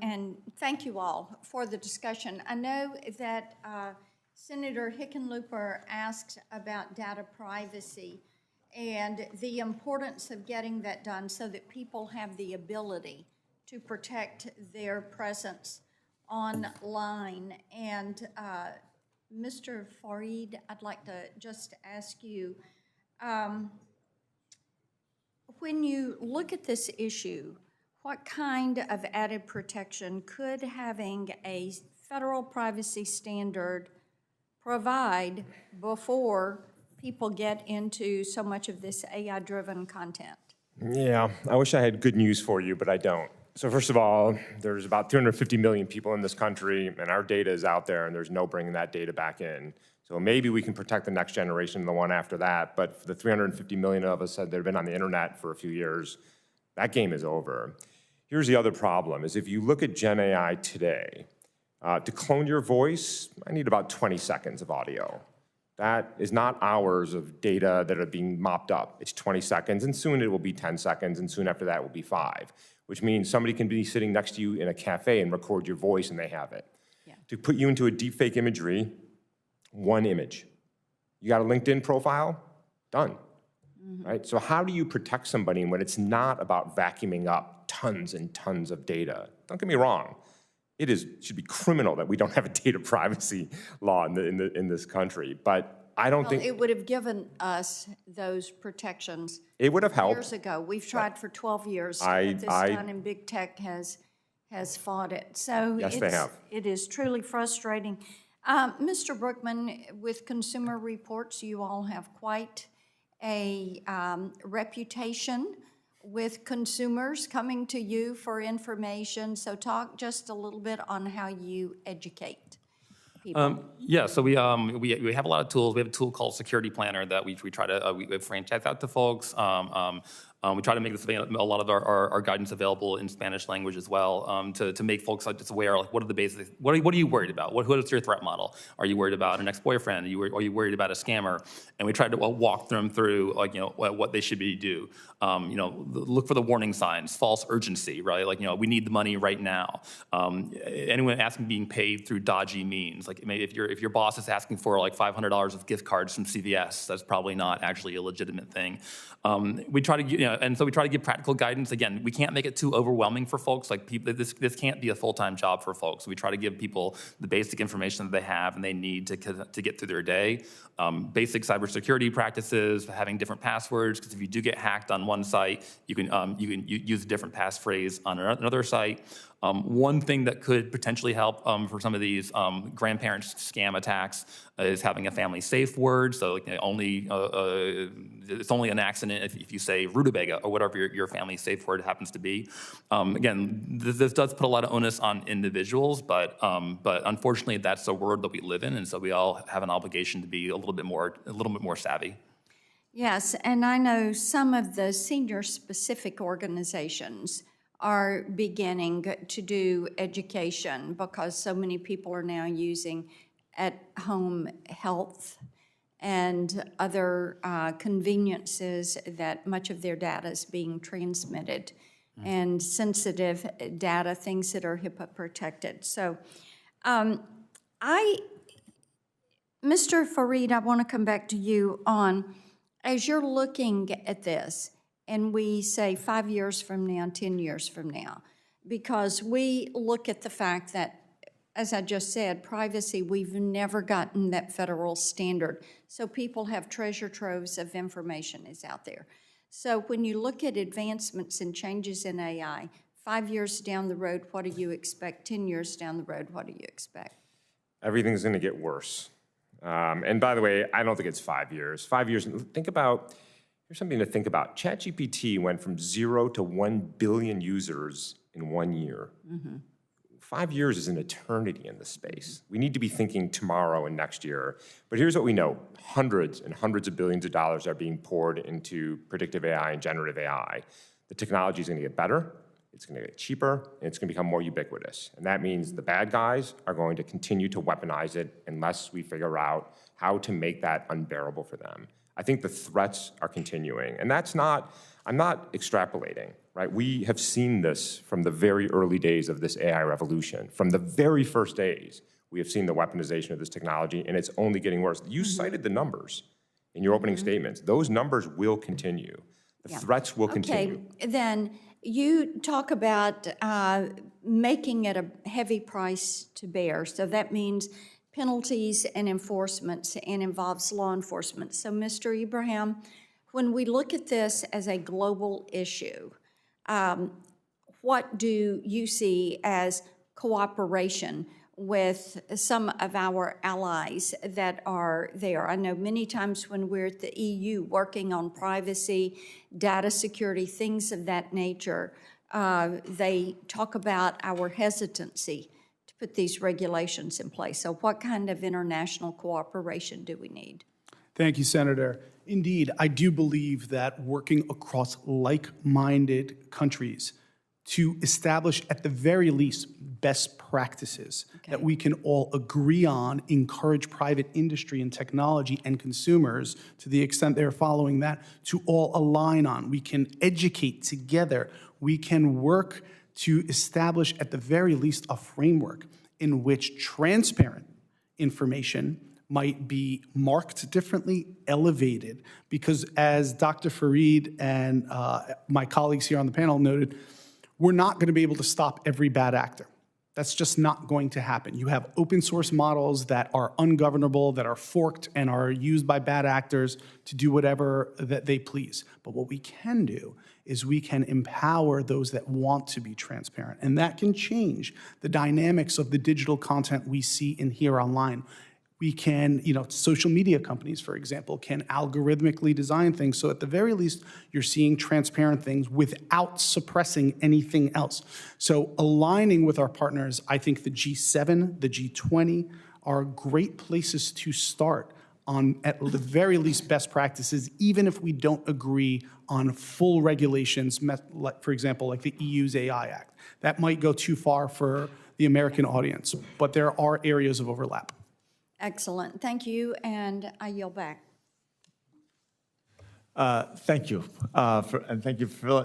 And thank you all for the discussion. I know that Senator Hickenlooper asked about data privacy and the importance of getting that done so that people have the ability to protect their presence online. And Mr. Fareed, I'd like to just ask you, when you look at this issue, what kind of added protection could having a federal privacy standard provide before people get into so much of this AI-driven content? Yeah, I wish I had good news for you, but I don't. So first of all, there's about 350 million people in this country, and our data is out there, and there's no bringing that data back in. So maybe we can protect the next generation and the one after that, but for the 350 million of us that have been on the internet for a few years, that game is over. Here's the other problem, is if you look at Gen AI today, to clone your voice, I need about 20 seconds of audio. That is not hours of data that are being mopped up. It's 20 seconds, and soon it will be 10 seconds, and soon after that will be 5, which means somebody can be sitting next to you in a cafe and record your voice, and they have it. Yeah. To put you into a deepfake imagery, one image. You got a LinkedIn profile? Done. Right? So how do you protect somebody when it's not about vacuuming up tons and tons of data? Don't get me wrong. It should be criminal that we don't have a data privacy law in this country, but I don't think it would have given us those protections. It would have helped years ago. We've tried for 12 years to get this done, and big tech has fought it. So yes, they have. It is truly frustrating. Mr. Brookman, with Consumer Reports, you all have quite a reputation with consumers coming to you for information. So talk just a little bit on how you educate people. Yeah, so we have a lot of tools. We have a tool called Security Planner that we try to we franchise out to folks. We try to make a lot of our guidance available in Spanish language as well, to make folks just aware, like, what are the basics, what are you worried about? What is your threat model? Are you worried about an ex-boyfriend? Are you worried about a scammer? And we try to walk them through, like, what they should do. Look for the warning signs, false urgency, right? Like, we need the money right now. Anyone asking being paid through dodgy means, like, if your boss is asking for like $500 of gift cards from CVS, that's probably not actually a legitimate thing. We try to, and so we try to give practical guidance. Again, we can't make it too overwhelming for folks. Like, this can't be a full-time job for folks. So we try to give people the basic information that they have and they need to get through their day. Basic cybersecurity practices, having different passwords, because if you do get hacked on one site, you can use a different passphrase on another site. One thing that could potentially help for some of these grandparents scam attacks is having a family safe word. So it's only an accident if you say rutabaga or whatever your family safe word happens to be. Again, this does put a lot of onus on individuals, but unfortunately that's the world that we live in, and so we all have an obligation to be a little bit more savvy. Yes, and I know some of the senior specific organizations are beginning to do education because so many people are now using at-home health and other conveniences that much of their data is being transmitted, and sensitive data, things that are HIPAA protected. So Mr. Fareed, I want to come back to you on, as you're looking at this, and we say 5 years from now, 10 years from now, because we look at the fact that, as I just said, privacy, we've never gotten that federal standard. So people have treasure troves of information is out there. So when you look at advancements and changes in AI, 5 years down the road, what do you expect? 10 years down the road, what do you expect? Everything's going to get worse. And by the way, I don't think it's 5 years. 5 years, here's something to think about. ChatGPT went from 0 to 1 billion users in 1 year. 5 years is an eternity in this space. We need to be thinking tomorrow and next year. But here's what we know. Hundreds and hundreds of billions of dollars are being poured into predictive AI and generative AI. The technology is going to get better, it's going to get cheaper, and it's going to become more ubiquitous. And that means the bad guys are going to continue to weaponize it unless we figure out how to make that unbearable for them. I think the threats are continuing. And I'm not extrapolating. right? We have seen this from the very early days of this AI revolution. From the very first days, we have seen the weaponization of this technology, and it's only getting worse. You cited the numbers in your opening statements. Those numbers will continue. The threats will continue. Okay, then you talk about making it a heavy price to bear. So that means penalties and enforcements and involves law enforcement. So Mr. Ibrahim, when we look at this as a global issue, what do you see as cooperation with some of our allies that are there? I know many times when we're at the EU working on privacy, data security, things of that nature, they talk about our hesitancy to put these regulations in place. So what kind of international cooperation do we need? Thank you, Senator. Indeed, I do believe that working across like-minded countries to establish, at the very least, best practices that we can all agree on, encourage private industry and technology and consumers, to the extent they're following that, to all align on. We can educate together. We can work to establish, at the very least, a framework in which transparent information might be marked differently, elevated, because as Dr. Fareed and my colleagues here on the panel noted, we're not going to be able to stop every bad actor. That's just not going to happen. You have open source models that are ungovernable, that are forked and are used by bad actors to do whatever that they please. But what we can do is we can empower those that want to be transparent. And that can change the dynamics of the digital content we see and hear online. We can, social media companies, for example, can algorithmically design things. So at the very least, you're seeing transparent things without suppressing anything else. So aligning with our partners, I think the G7, the G20 are great places to start on, at the very least, best practices, even if we don't agree on full regulations, for example, like the EU's AI Act. That might go too far for the American audience, but there are areas of overlap. Excellent. Thank you, and I yield back. Thank you. And thank you, Phil.